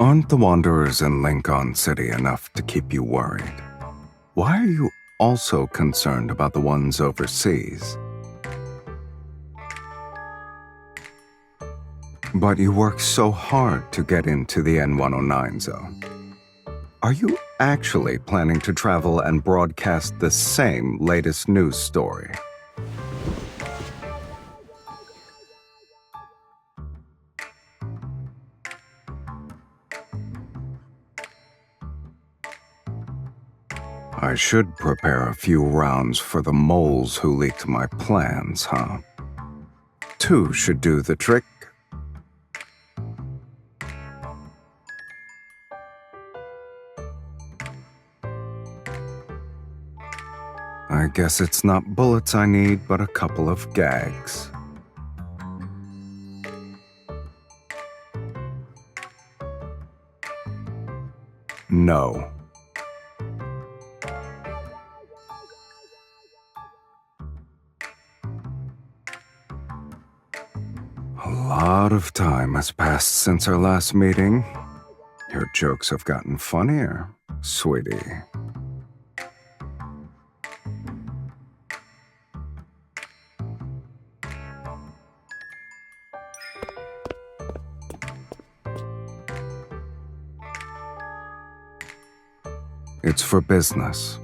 Aren't the Wanderers in Lincoln City enough to keep you worried? Why are you also concerned about the ones overseas? But you work so hard to get into the N109 zone. Are you actually planning to travel and broadcast the same latest news story? I should prepare a few rounds for the moles who leaked my plans, huh? 2 should do the trick. I guess it's not bullets I need, but a couple of gags. No. A lot of time has passed since our last meeting. Your jokes have gotten funnier, sweetie. It's for business.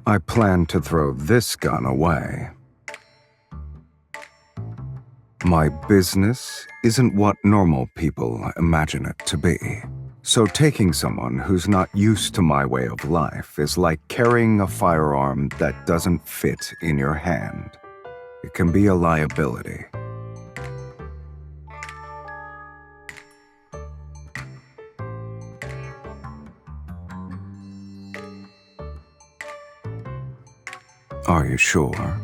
I plan to throw this gun away. My business isn't what normal people imagine it to be. So taking someone who's not used to my way of life is like carrying a firearm that doesn't fit in your hand. It can be a liability. Are you sure?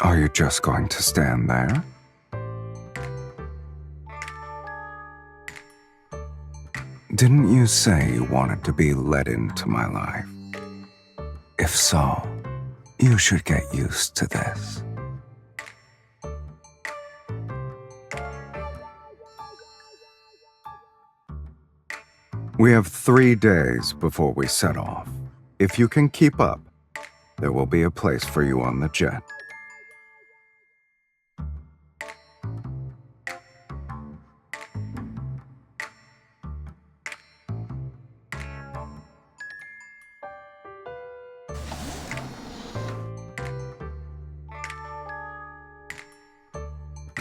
Are you just going to stand there? Didn't you say you wanted to be let into my life? If so, you should get used to this. We have 3 days before we set off. If you can keep up, there will be a place for you on the jet.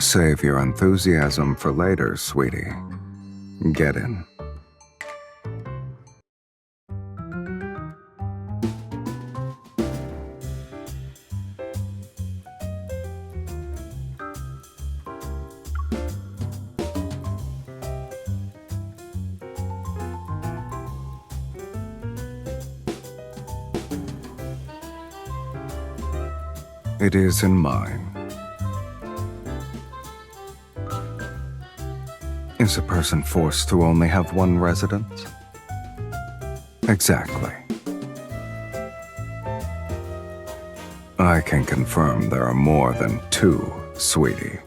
Save your enthusiasm for later, sweetie. Get in. It is in mine. Is a person forced to only have one residence? Exactly. I can confirm there are more than 2, sweetie.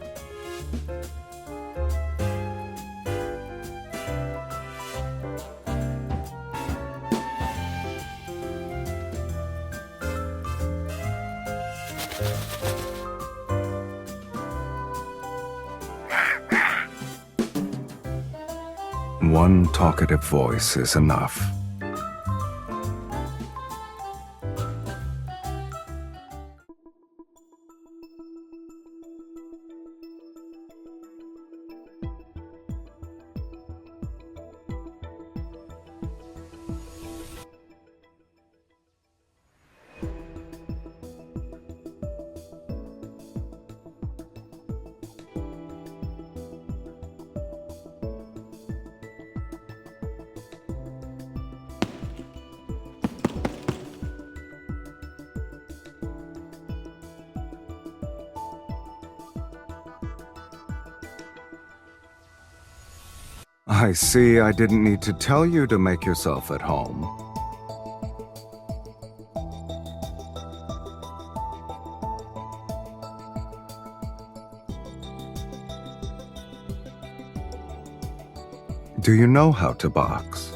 One talkative voice is enough. I see I didn't need to tell you to make yourself at home. Do you know how to box?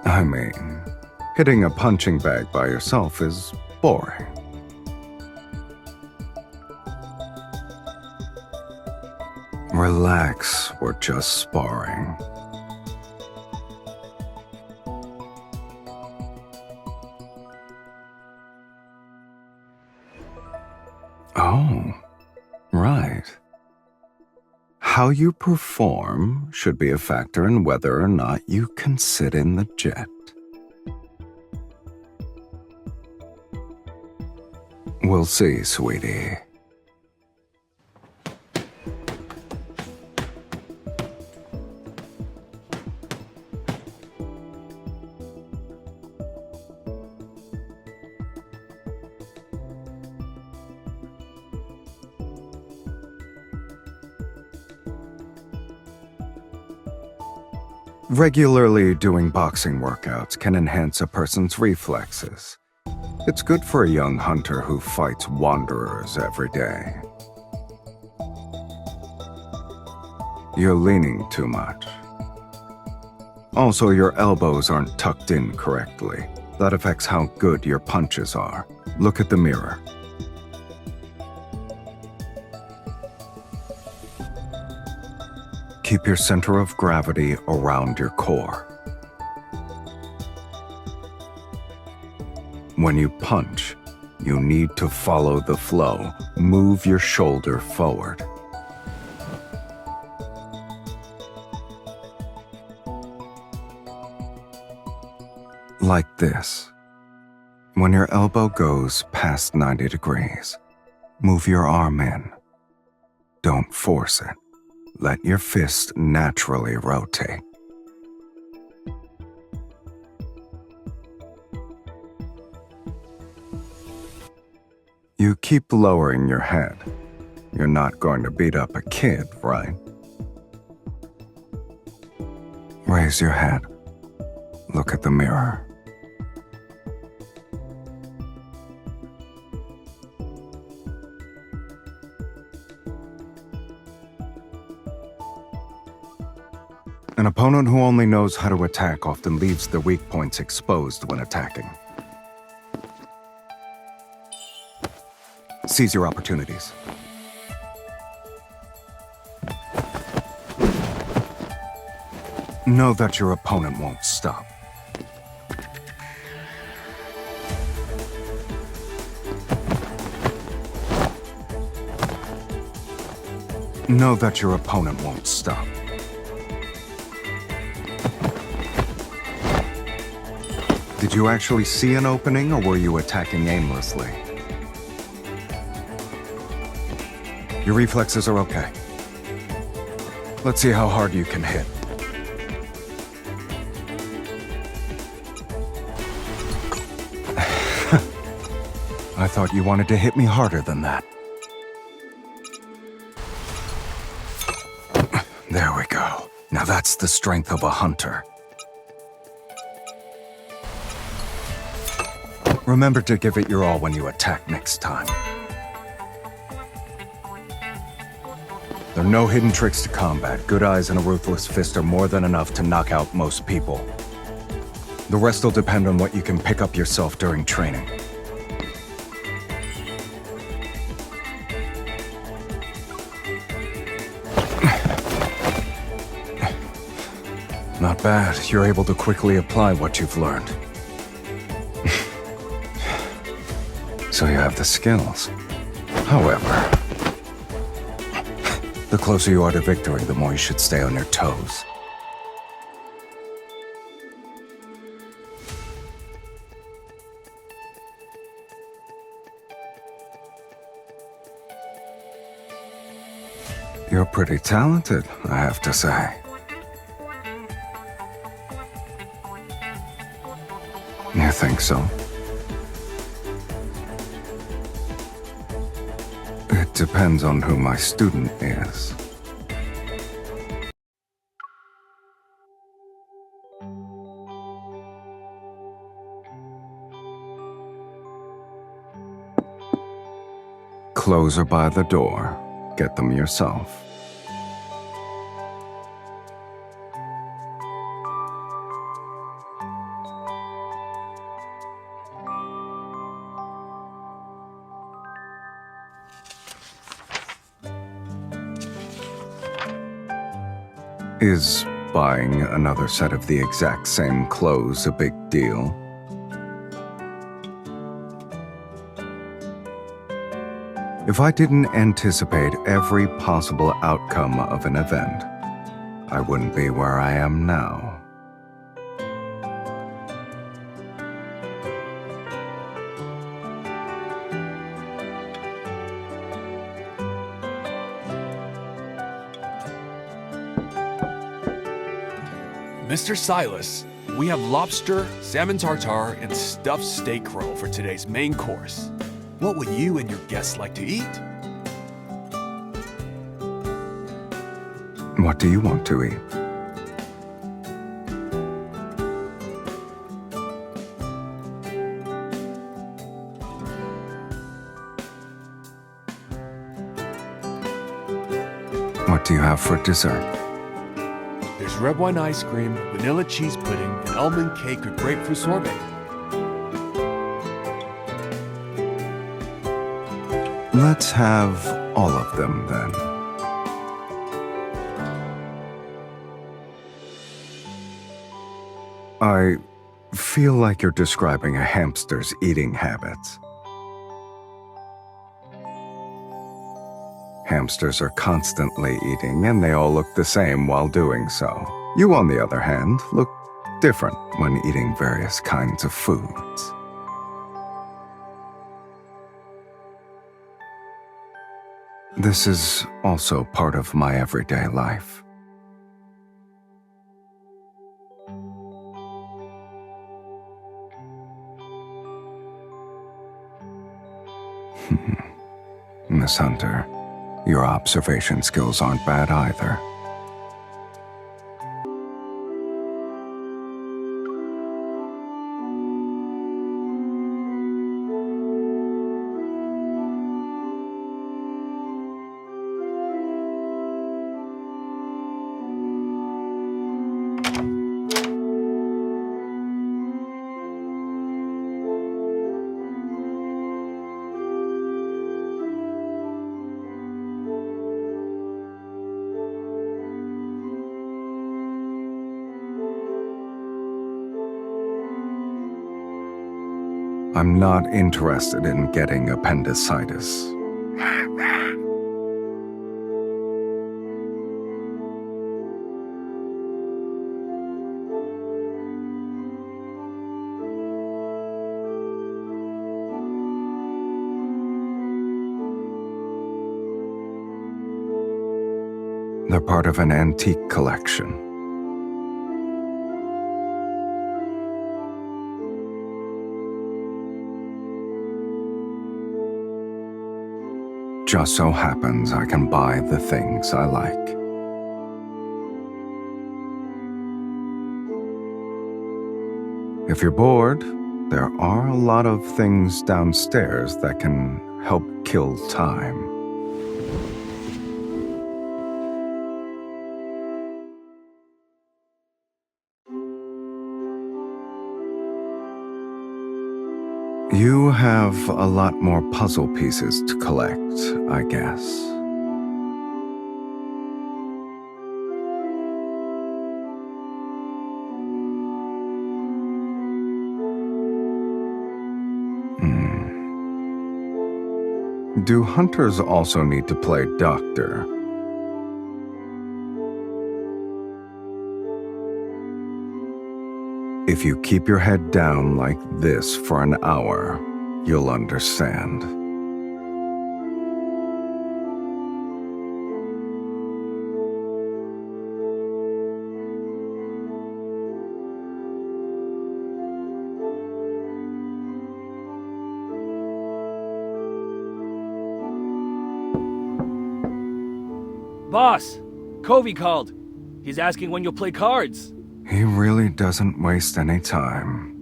I mean, hitting a punching bag by yourself is boring. Relax, we're just sparring. Oh, right. How you perform should be a factor in whether or not you can sit in the jet. We'll see, sweetie. Regularly doing boxing workouts can enhance a person's reflexes. It's good for a young hunter who fights wanderers every day. You're leaning too much. Also, your elbows aren't tucked in correctly. That affects how good your punches are. Look at the mirror. Keep your center of gravity around your core. When you punch, you need to follow the flow. Move your shoulder forward. Like this. When your elbow goes past 90 degrees, move your arm in. Don't force it. Let your fist naturally rotate. You keep lowering your head. You're not going to beat up a kid, right? Raise your head. Look at the mirror. An opponent who only knows how to attack often leaves their weak points exposed when attacking. Seize your opportunities. Know that your opponent won't stop. Know that your opponent won't stop. Did you actually see an opening, or were you attacking aimlessly? Your reflexes are okay. Let's see how hard you can hit. I thought you wanted to hit me harder than that. There we go. Now that's the strength of a hunter. Remember to give it your all when you attack next time. There are no hidden tricks to combat. Good eyes and a ruthless fist are more than enough to knock out most people. The rest will depend on what you can pick up yourself during training. Not bad. You're able to quickly apply what you've learned. So you have the skills. However, the closer you are to victory, the more you should stay on your toes. You're pretty talented, I have to say. You think so? Depends on who my student is. Clothes are by the door. Get them yourself. Is buying another set of the exact same clothes a big deal? If I didn't anticipate every possible outcome of an event, I wouldn't be where I am now. Mr. Sylus, we have lobster, salmon tartare, and stuffed steak roll for today's main course. What would you and your guests like to eat? What do you want to eat? What do you have for dessert? There's red wine ice cream, vanilla cheese pudding, and almond cake with grapefruit sorbet. Let's have all of them then. I feel like you're describing a hamster's eating habits. Hamsters are constantly eating, and they all look the same while doing so. You, on the other hand, look different when eating various kinds of foods. This is also part of my everyday life. Miss Hunter, your observation skills aren't bad either. I'm not interested in getting appendicitis. They're part of an antique collection. Just so happens I can buy the things I like. If you're bored, there are a lot of things downstairs that can help kill time. You have a lot more puzzle pieces to collect, I guess. Do hunters also need to play doctor? If you keep your head down like this for an hour, you'll understand. Boss, Covey called. He's asking when you'll play cards. He really doesn't waste any time.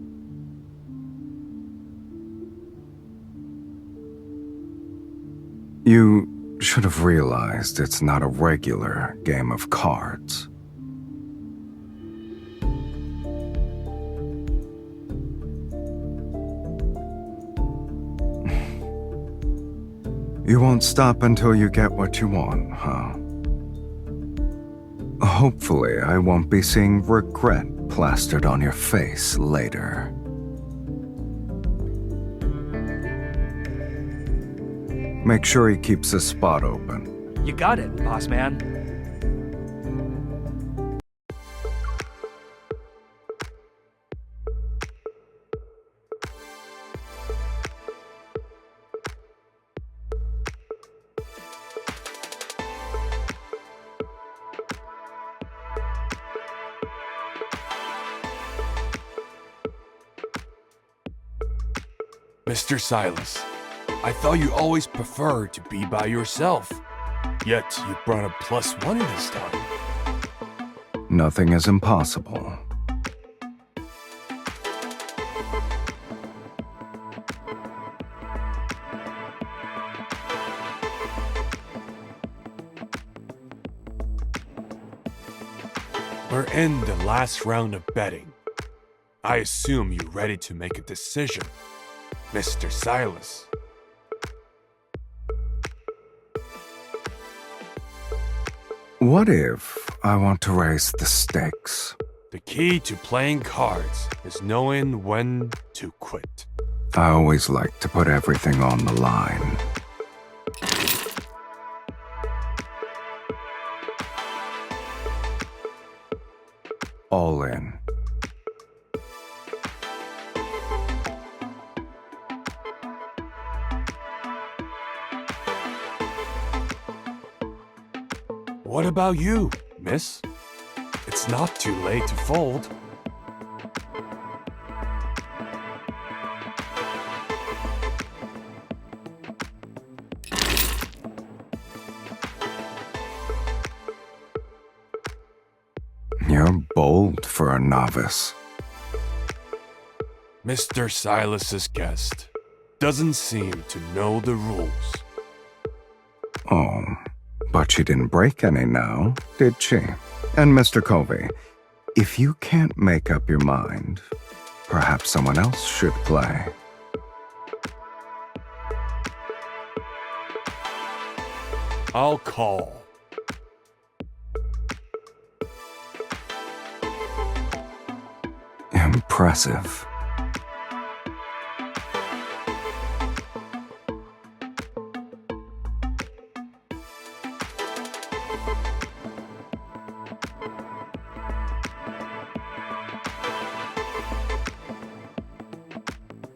You should have realized it's not a regular game of cards. You won't stop until you get what you want, huh? Hopefully, I won't be seeing regret plastered on your face later. Make sure he keeps his spot open. You got it, boss man. Mr. Sylus, I thought you always preferred to be by yourself. Yet you brought a +1 this time. Nothing is impossible. We're in the last round of betting. I assume you're ready to make a decision, Mr. Sylus. What if I want to raise the stakes? The key to playing cards is knowing when to quit. I always like to put everything on the line. All in. What about you, miss? It's not too late to fold. You're bold for a novice. Mr. Silas's guest doesn't seem to know the rules. Oh, but she didn't break any now, did she? And Mr. Covey, if you can't make up your mind, perhaps someone else should play. I'll call. Impressive.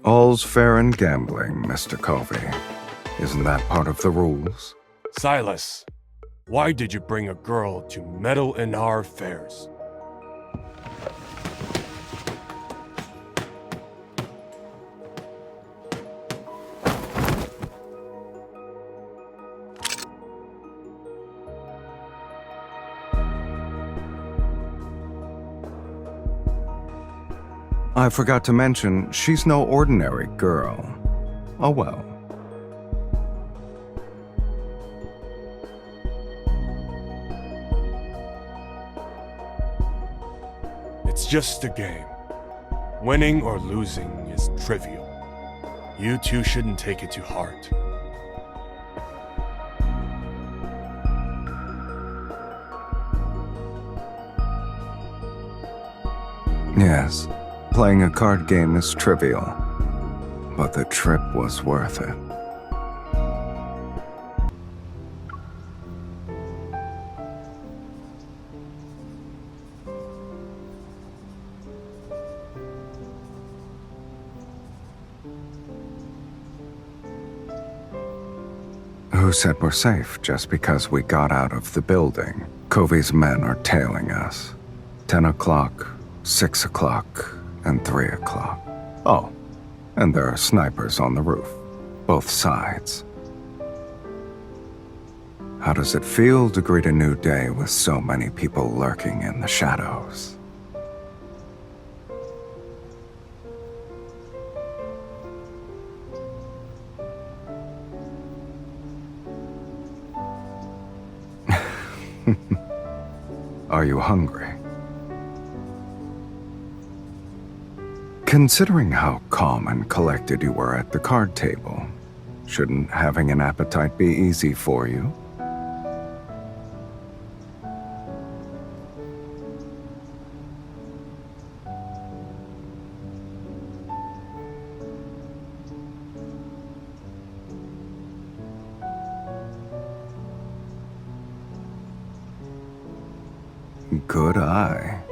All's fair in gambling, Mr. Covey. Isn't that part of the rules? Sylus, why did you bring a girl to meddle in our affairs? I forgot to mention, she's no ordinary girl. Oh well. It's just a game. Winning or losing is trivial. You two shouldn't take it to heart. Yes, playing a card game is trivial, but the trip was worth it. Who said we're safe just because we got out of the building? Covey's men are tailing us. 10 o'clock, 6 o'clock, and 3 o'clock. Oh, and there are snipers on the roof. Both sides. How does it feel to greet a new day with so many people lurking in the shadows? Are you hungry? Considering how calm and collected you were at the card table, shouldn't having an appetite be easy for you? Good eye.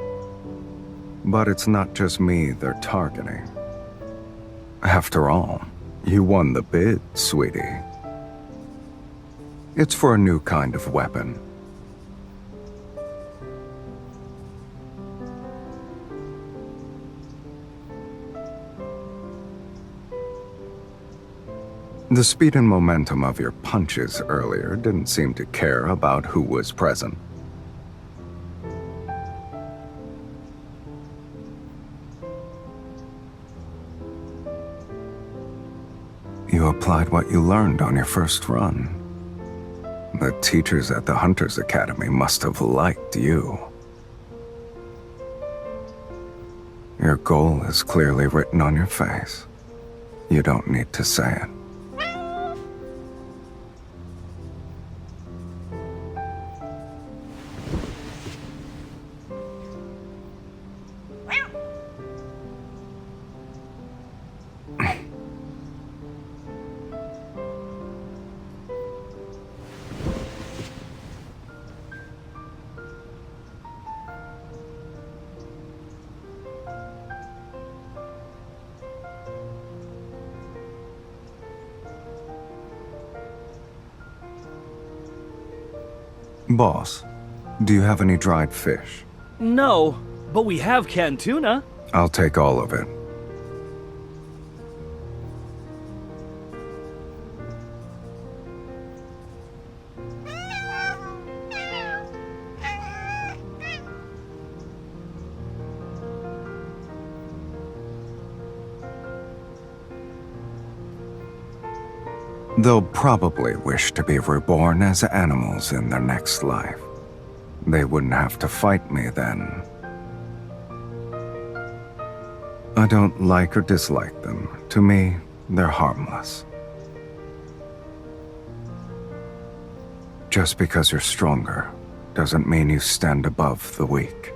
But it's not just me they're targeting. After all, you won the bid, sweetie. It's for a new kind of weapon. The speed and momentum of your punches earlier didn't seem to care about who was present. You applied what you learned on your first run. The teachers at the Hunters Academy must have liked you. Your goal is clearly written on your face. You don't need to say it. Boss, do you have any dried fish? No, but we have canned tuna. I'll take all of it. They'll probably wish to be reborn as animals in their next life. They wouldn't have to fight me then. I don't like or dislike them. To me, they're harmless. Just because you're stronger doesn't mean you stand above the weak.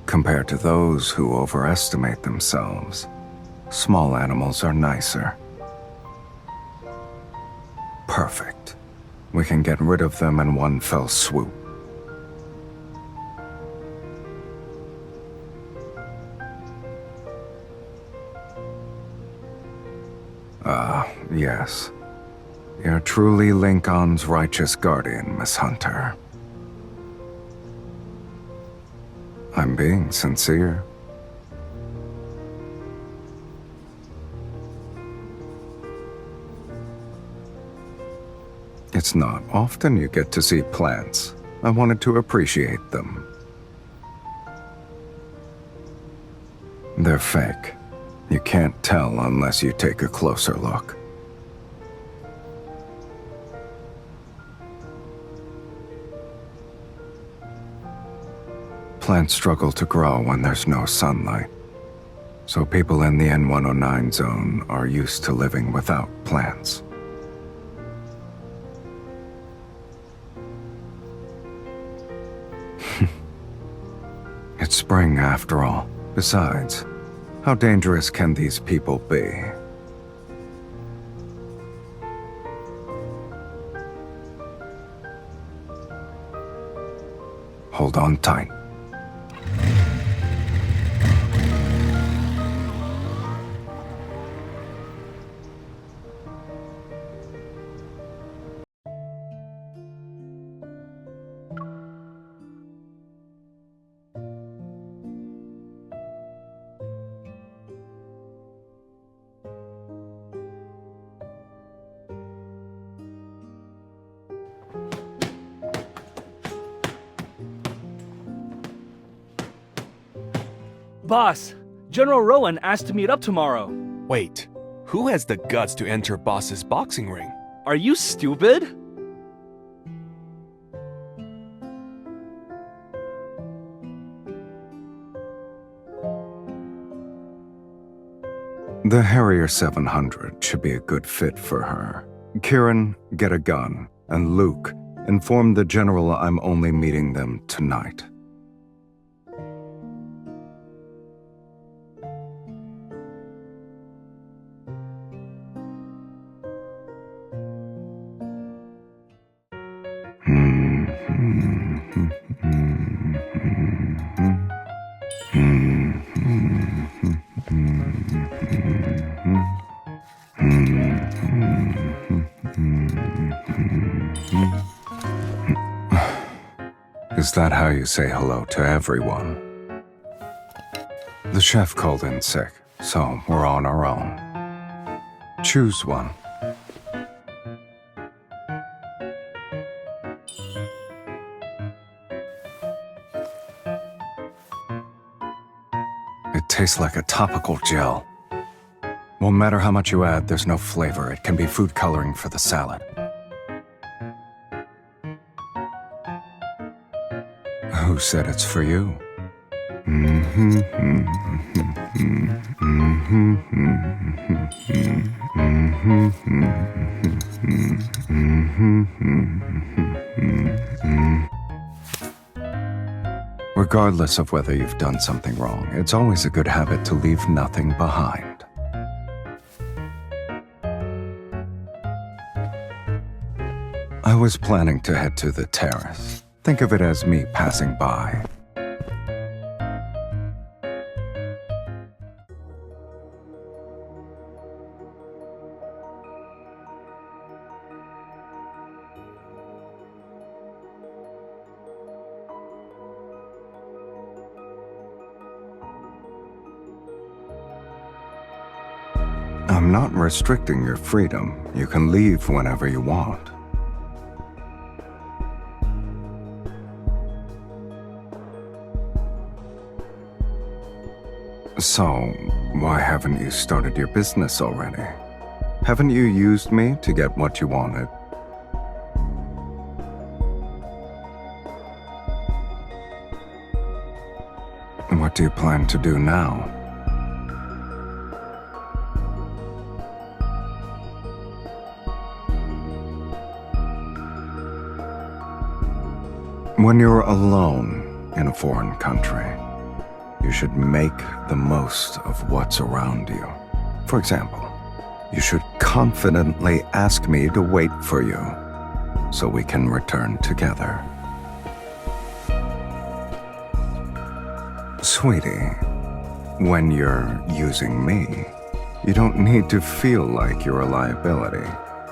Compared to those who overestimate themselves, small animals are nicer. Perfect. We can get rid of them in one fell swoop. Yes. You're truly Lincoln's righteous guardian, Miss Hunter. I'm being sincere. It's not often you get to see plants. I wanted to appreciate them. They're fake. You can't tell unless you take a closer look. Plants struggle to grow when there's no sunlight, so people in the N109 zone are used to living without plants. It's spring after all. Besides, how dangerous can these people be? Hold on tight. Boss, General Rowan asked to meet up tomorrow. Wait, who has the guts to enter boss's boxing ring? Are you stupid? The Harrier 700 should be a good fit for her. Kieran, get a gun, and Luke, inform the General I'm only meeting them tonight. Is that how you say hello to everyone? The chef called in sick, so we're on our own. Choose one. It tastes like a topical gel. Won't matter how much you add, there's no flavor. It can be food coloring for the salad. Who said it's for you? Regardless of whether you've done something wrong, it's always a good habit to leave nothing behind. I was planning to head to the terrace. Think of it as me passing by. I'm not restricting your freedom. You can leave whenever you want. So, why haven't you started your business already? Haven't you used me to get what you wanted? What do you plan to do now? When you're alone in a foreign country, you should make the most of what's around you. For example, you should confidently ask me to wait for you so we can return together. Sweetie, when you're using me, you don't need to feel like you're a liability.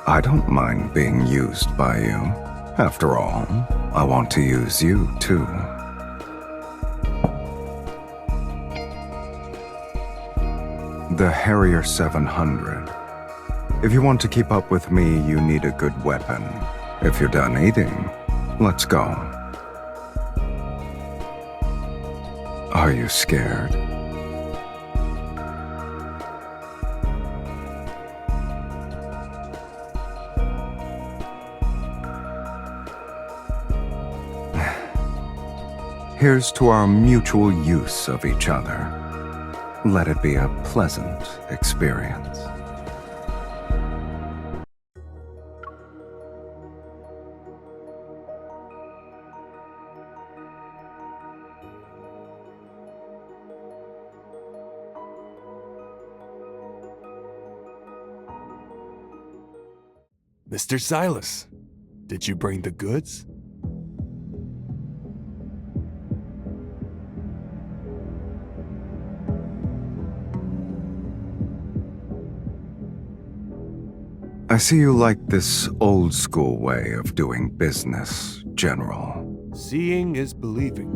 I don't mind being used by you. After all, I want to use you too. The Harrier 700. If you want to keep up with me, you need a good weapon. If you're done eating, let's go. Are you scared? Here's to our mutual use of each other. Let it be a pleasant experience. Mr. Sylus, did you bring the goods? I see you like this old-school way of doing business, General. Seeing is believing.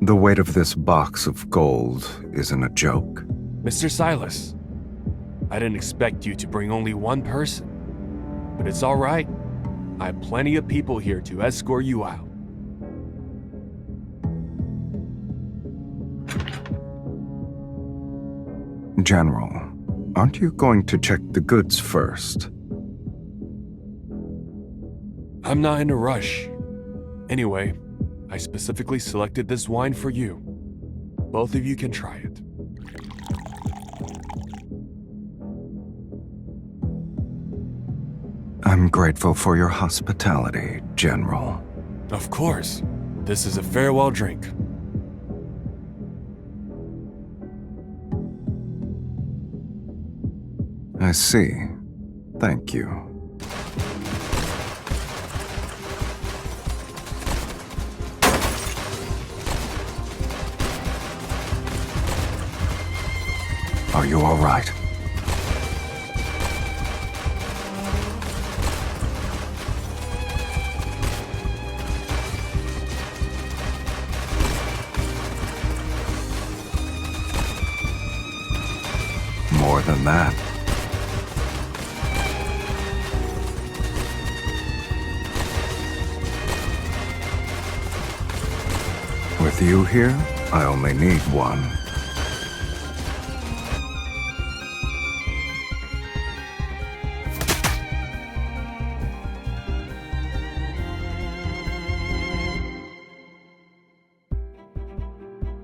The weight of this box of gold isn't a joke. Mr. Sylus, I didn't expect you to bring only one person, but it's all right. I have plenty of people here to escort you out. General, aren't you going to check the goods first? I'm not in a rush. Anyway, I specifically selected this wine for you. Both of you can try it. I'm grateful for your hospitality, General. Of course. This is a farewell drink. I see. Thank you. Are you all right? More than that. With you here, I only need one.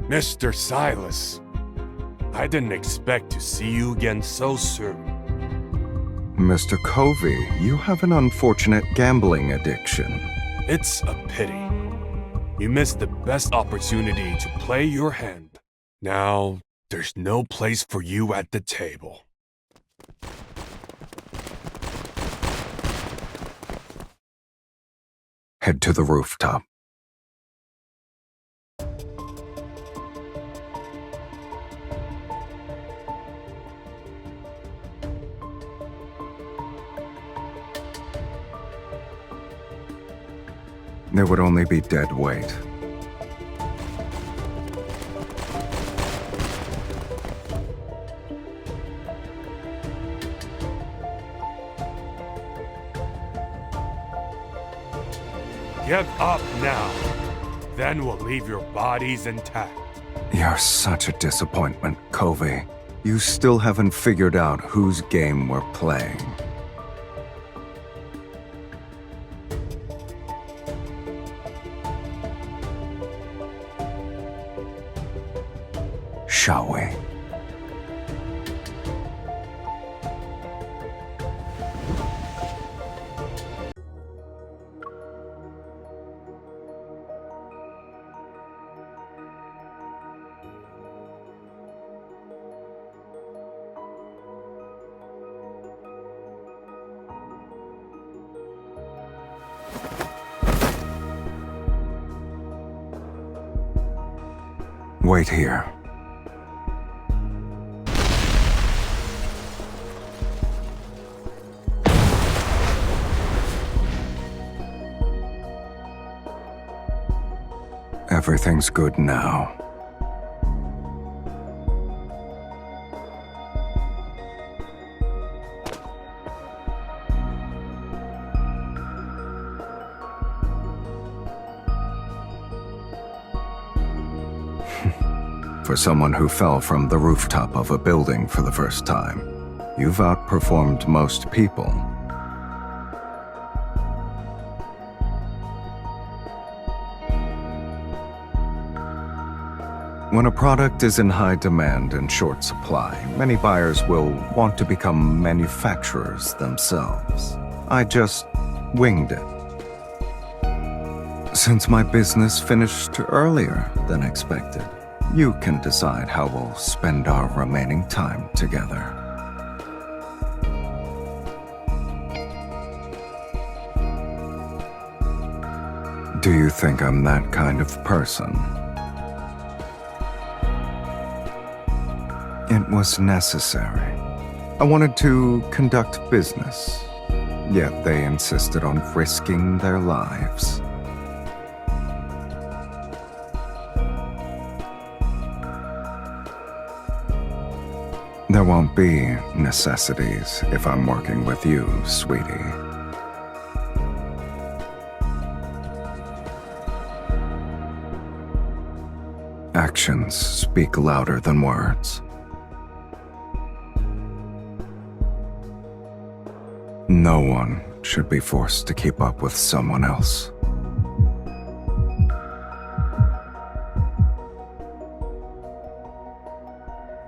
Mr. Sylus, I didn't expect to see you again so soon. Mr. Covey, you have an unfortunate gambling addiction. It's a pity. You missed the best opportunity to play your hand. Now, there's no place for you at the table. Head to the rooftop. There would only be dead weight. Give up now. Then we'll leave your bodies intact. You're such a disappointment, Covey. You still haven't figured out whose game we're playing. Shall we? Wait here. Everything's good now. For someone who fell from the rooftop of a building for the first time, you've outperformed most people. When a product is in high demand and short supply, many buyers will want to become manufacturers themselves. I just winged it. Since my business finished earlier than expected, you can decide how we'll spend our remaining time together. Do you think I'm that kind of person? It was necessary. I wanted to conduct business, yet they insisted on risking their lives. There won't be necessities if I'm working with you, sweetie. Actions speak louder than words. No one should be forced to keep up with someone else.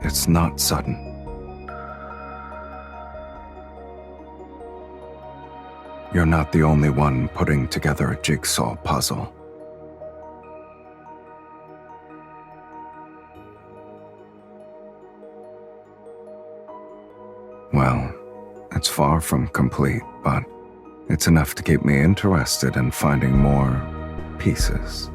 It's not sudden. You're not the only one putting together a jigsaw puzzle. Well, it's far from complete, but it's enough to keep me interested in finding more pieces.